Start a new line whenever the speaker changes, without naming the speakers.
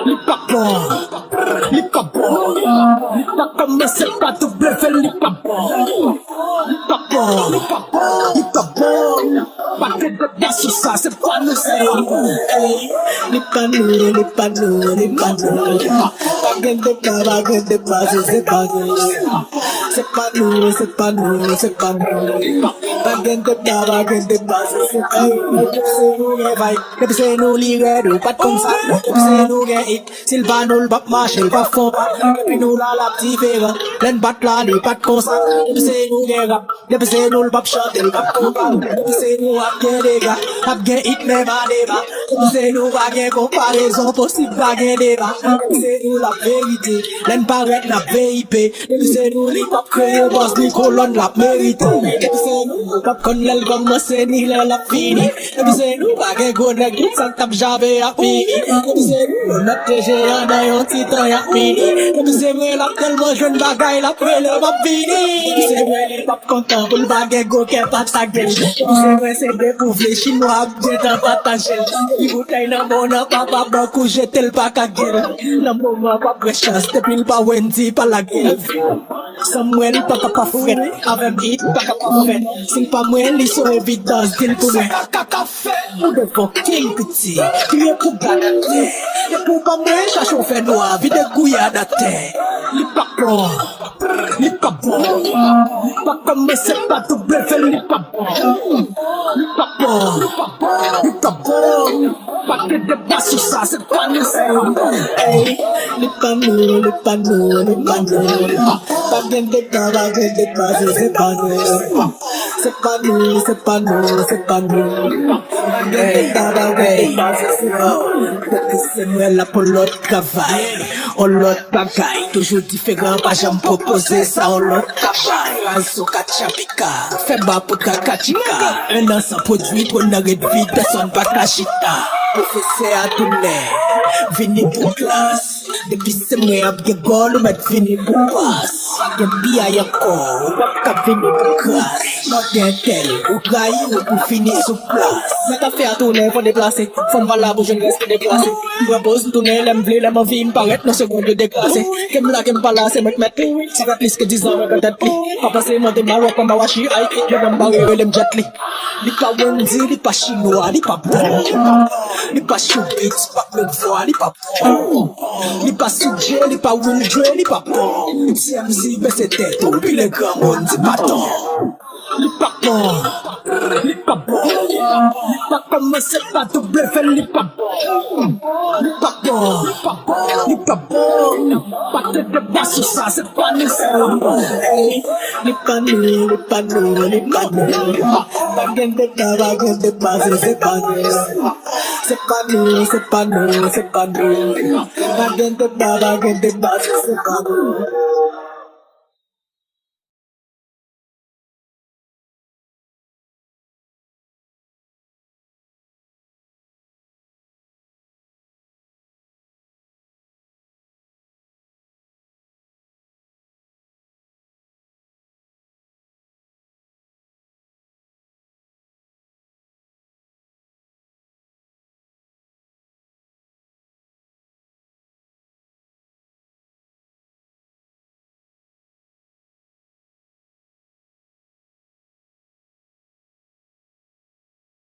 Lipapon, Lipapon, c'est pas tout bluff, Lipapon, Lipapon, pas que de bien sur ça, c'est pas nous, c'est Lipano, c'est pas nous, c'est pas nous, c'est pas nous. Bagian kota bagian tebas Tapi saya nuli redo pat kong sa Tapi saya nuge ik Silvanul bap Marshall bap fo Tapi nula lap ti vega Len bat lali pat kong sa Tapi saya nuge rap Tapi saya nul bap shuttle bap kong pa Tapi saya nu ap ge dega Ap ge it me ba deba Tapi saya nu bagay comparaison possible bagay deba Tapi saya nu lap verite Len paret lap VIP Tapi saya nu li pap kreye boss ni kolon lap merite Tapi saya nu Kap con lal con ma se ni la la fini Tapi se nu bagay go na git sang tap jabe a fini Tapi se nu na teje ana yon tito ya fini Tapi se me la tel mo jen bagay la prele ma fini Tapi se me li pap kontan pou bagay go ke patak del Tapi se me se découvre chinois jeta patagel I bouteille na bona papa baku jetel pa kagel Na moma pa prechance depuis pa wendi pa la gueule Samuel pa fret avec hit pa fret Sing pa mwen li so evidence din pou mwen Kaka fe Ou de fucking piti Kriye pou ganate E pou pa mwen chachon fe noa Vide gouya da te Li pa bon Li pa bon Pa kome se pa tou blefe Li pa bon Li pa bon Li pa bon Pa ke de bas sou sa Se pa nou se Li pa nou Li pa nou Li pa nou Pa gen de ka Pa gen de ka Se pa nou C'est pas nous, c'est pas nous, c'est pas nous. C'est moi là pour l'autre travail. On l'autre bagaille, toujours différent, pas jamais proposer ça, on l'autre travail. Ranso kachapika, fait bas pour kakachika. Un an sans produit, pour n'arrêter de vie, personne pas kachita. Professeur à tourner, vini pour classe. Depuis c'est moi à bien gol, mais vini pour passe. Y'a bien y'a encore, wap vini pour classe. Not tel, ou trahi ou pour finir sous place. Mais t'as fait à tourner, faut déplacer. Faut m'valable, je ne reste déplacé. Propose tourner, l'aime vle, l'aime envie, m'paraître, non seconde de déclassé. Kem la, kem pas là, c'est mettre. Ça fait plus que 10 ans, mais peut-être plus. Papa c'est moi, des marocs, comme Bawashi, aïe, je vais m'barrer, l'aime jetli. Li pa wendi, li pa chinois, li pa bon. Li pa showbiz, pa me voix, li pa bon. Li pa soudje, li pa wildre, li pa bon. Si MZ baisse tête, puis le grand monde, c'est pas tant. Li pa bon, li pa bon. Pa comme c'est pas tout bluffé, li pa bon. Li pa bon, li pa bon. Pa te de bas sur ça, c'est pas nous, c'est li pa nous, li pa nous, li pa nous. Bagen de ta, bagen de base, c'est pas nous. C'est pas nous, c'est pas nous, c'est pas nous. Bagen de ta, bagen de base, c'est pas nous.